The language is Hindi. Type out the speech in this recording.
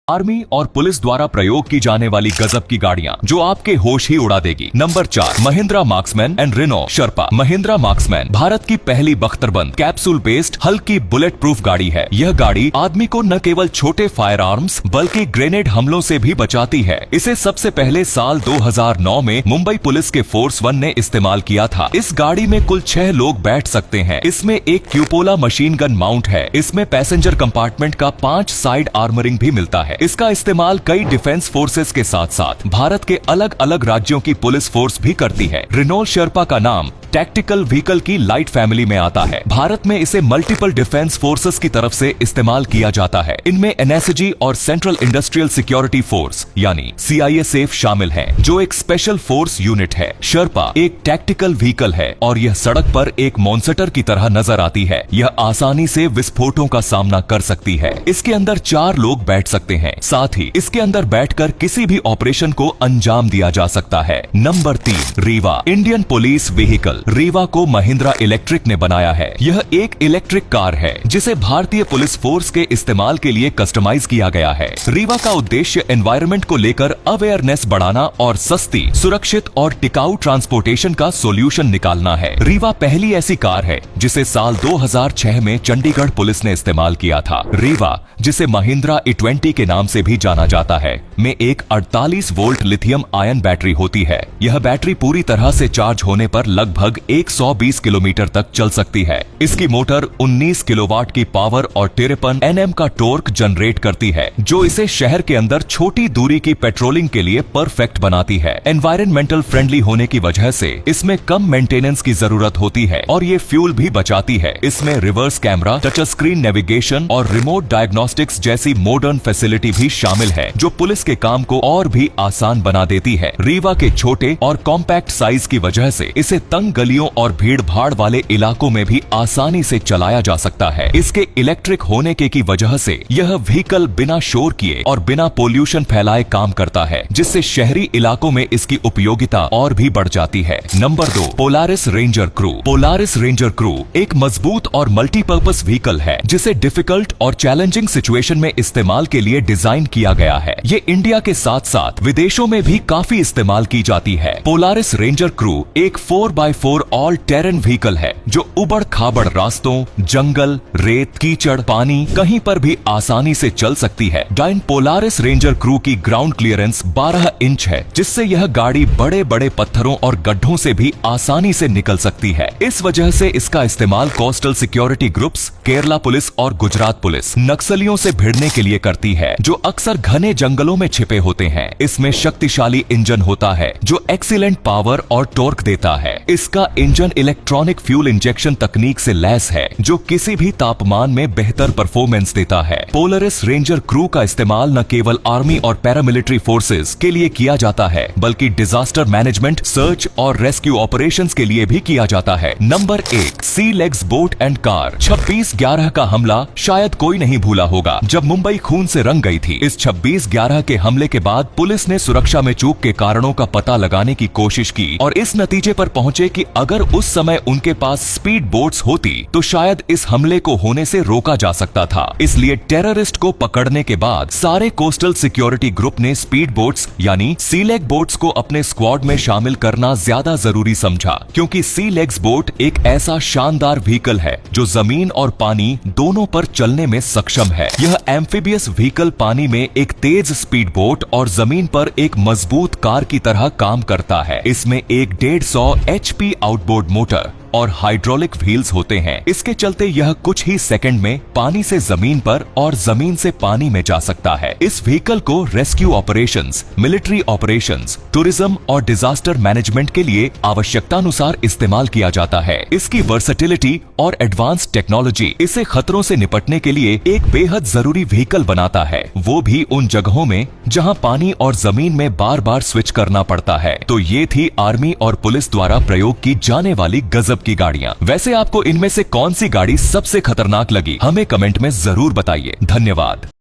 आर्मी और पुलिस द्वारा प्रयोग की जाने वाली गजब की गाड़ियां जो आपके होश ही उड़ा देगी। Number 4, Mahindra Marksman and Renault Sherpa. Mahindra Marksman Bharat की पहली बख्तरबंद कैप्सूल बेस्ड हल्की बुलेट प्रूफ गाड़ी है। यह गाड़ी आदमी को न केवल छोटे फायर आर्म्स बल्कि ग्रेनेड हमलों से भी बचाती है। इसे सबसे पहले साल 2009 में मुंबई पुलिस के फोर्स 1 ने इस्तेमाल किया था। इस गाड़ी में कुल 6 लोग बैठ सकते हैं। इसमें एक क्यूपोला मशीन गन माउंट है। इसमें पैसेंजर कंपार्टमेंट का 5 साइड आर्मरिंग भी मिलता है। इसका इस्तेमाल कई डिफेंस फोर्सेस के साथ साथ भारत के अलग अलग राज्यों की पुलिस फोर्स भी करती है। रेनॉल्ट शर्पा का नाम टैक्टिकल व्हीकल की लाइट फैमिली में आता है। भारत में इसे मल्टीपल डिफेंस फोर्सेस की तरफ से इस्तेमाल किया जाता है। इनमें एनएसजी और सेंट्रल इंडस्ट्रियल सिक्योरिटी फोर्स यानी सीआईएसएफ शामिल है, जो एक स्पेशल फोर्स यूनिट है। शर्पा एक टैक्टिकल व्हीकल है और यह सड़क पर एक मॉन्स्टर की तरह नजर आती है। यह आसानी से विस्फोटों का सामना कर सकती है। इसके अंदर 4 लोग बैठ सकते हैं। साथ ही इसके अंदर बैठकर किसी भी ऑपरेशन को अंजाम दिया जा सकता है। Number 3, Rewa Indian police vehicle. Rewa को महिंद्रा इलेक्ट्रिक ने बनाया है। यह एक इलेक्ट्रिक कार है जिसे भारतीय पुलिस फोर्स के इस्तेमाल के लिए कस्टमाइज किया गया है। रीवा का उद्देश्य एनवायरनमेंट को लेकर अवेयरनेस बढ़ाना और सस्ती, सुरक्षित और टिकाऊ ट्रांसपोर्टेशन का सोल्यूशन निकालना है। रीवा पहली ऐसी कार है जिसे साल 2006 में चंडीगढ़ पुलिस ने इस्तेमाल किया था। रीवा, जिसे महिंद्रा E20 के नाम से भी जाना जाता है, में एक 48 वोल्ट लिथियम आयन बैटरी होती है। यह बैटरी पूरी तरह से चार्ज होने पर लगभग 120 किलोमीटर तक चल सकती है। इसकी मोटर 19 किलोवाट की पावर और 53 Nm का टॉर्क जनरेट करती है, जो इसे शहर के अंदर छोटी दूरी की पेट्रोलिंग के लिए परफेक्ट बनाती है। एनवायरमेंटल फ्रेंडली होने की वजह से इसमें कम मेंटेनेंस की जरूरत होती है और ये फ्यूल भी बचाती है। इसमें reverse camera, touch screen navigation और रिमोट डायग्नोस्टिक्स जैसी मॉडर्न फैसिलिटी भी शामिल है, जो पुलिस के काम को और भी आसान बना देती है। रीवा के छोटे और कॉम्पैक्ट साइज की वजह से इसे तंग गलियों और भीड़ भाड़ वाले इलाकों में भी आसानी से चलाया जा सकता है। इसके इलेक्ट्रिक होने की वजह से यह व्हीकल बिना शोर किए और बिना पोल्यूशन फैलाए काम करता है, जिससे शहरी इलाकों में इसकी उपयोगिता और भी बढ़ जाती है। Number 2, Polaris ranger crew. Polaris ranger crew एक मजबूत और मल्टीपर्पज व्हीकल है जिसे डिफिकल्ट और चैलेंजिंग सिचुएशन में इस्तेमाल के लिए डिजाइन किया गया है। ये इंडिया के साथ साथ विदेशों में भी काफी इस्तेमाल की जाती है। पोलारिस रेंजर क्रू एक 4x4 ऑल टेरेन व्हीकल है जो उबड़ खाबड़ रास्तों, जंगल, रेत, कीचड़, पानी कहीं पर भी आसानी से चल सकती है। डाइन पोलारिस रेंजर क्रू की ग्राउंड क्लियरेंस 12 इंच है, जिससे यह गाड़ी बड़े बड़े पत्थरों और गड्ढों से भी आसानी से निकल सकती है। इस वजह से इसका इस्तेमाल coastal security groups, Kerala police और गुजरात पुलिस नक्सलियों से भिड़ने के लिए करती है, जो अक्सर घने जंगलों में छिपे होते हैं। इसमें शक्तिशाली इंजन होता है जो एक्सीलेंट पावर और टॉर्क देता है। इसका इंजन इलेक्ट्रॉनिक फ्यूल इंजेक्शन तकनीक से लैस है, जो किसी भी तापमान में बेहतर परफॉर्मेंस देता है। पोलारिस रेंजर क्रू का इस्तेमाल न केवल आर्मी और पैरामिलिट्री फोर्सेस के लिए किया जाता है, बल्कि डिजास्टर मैनेजमेंट, सर्च और रेस्क्यू ऑपरेशंस के लिए भी किया जाता है। Number 1, sea legs boat and car. 26/11 का हमला शायद कोई नहीं भूला होगा, जब मुंबई खून से रंग गई थी। इस 26/11 के हमले के बाद पुलिस ने सुरक्षा में चूक के कारणों का पता लगाने की कोशिश की और इस नतीजे पर पहुंचे कि अगर उस समय उनके पास स्पीड बोट्स होती तो शायद इस हमले को होने से रोका जा सकता था। इसलिए टेररिस्ट को पकड़ने के बाद सारे कोस्टल सिक्योरिटी ग्रुप ने स्पीड बोट्स यानी सी लेग बोट्स को अपने स्क्वाड में शामिल करना ज्यादा जरूरी समझा, क्योंकि सी लेग्स बोट एक ऐसा शानदार व्हीकल है जो जमीन और पानी दोनों पर चलने में सक्षम है। यह एम्फीबियस व्हीकल पानी में एक तेज स्पीड बोट और जमीन पर एक मजबूत कार की तरह काम करता है। इसमें एक 150 HP आउटबोर्ड मोटर और हाइड्रोलिक व्हील्स होते हैं। इसके चलते यह कुछ ही सेकंड में पानी से जमीन पर और जमीन से पानी में जा सकता है। इस व्हीकल को rescue operations, military operations, tourism और डिजास्टर मैनेजमेंट के लिए आवश्यकतानुसार इस्तेमाल किया जाता है। इसकी वर्सेटिलिटी और एडवांस टेक्नोलॉजी इसे खतरों से निपटने के लिए एक बेहद जरूरी व्हीकल बनाता है, वो भी उन जगहों में जहां पानी और जमीन में बार बार स्विच करना पड़ता है। तो ये थी आर्मी और पुलिस द्वारा प्रयोग की जाने वाली गजब की गाड़ियां। वैसे आपको इनमें से कौन सी गाड़ी सबसे खतरनाक लगी, हमें कमेंट में जरूर बताइए। धन्यवाद।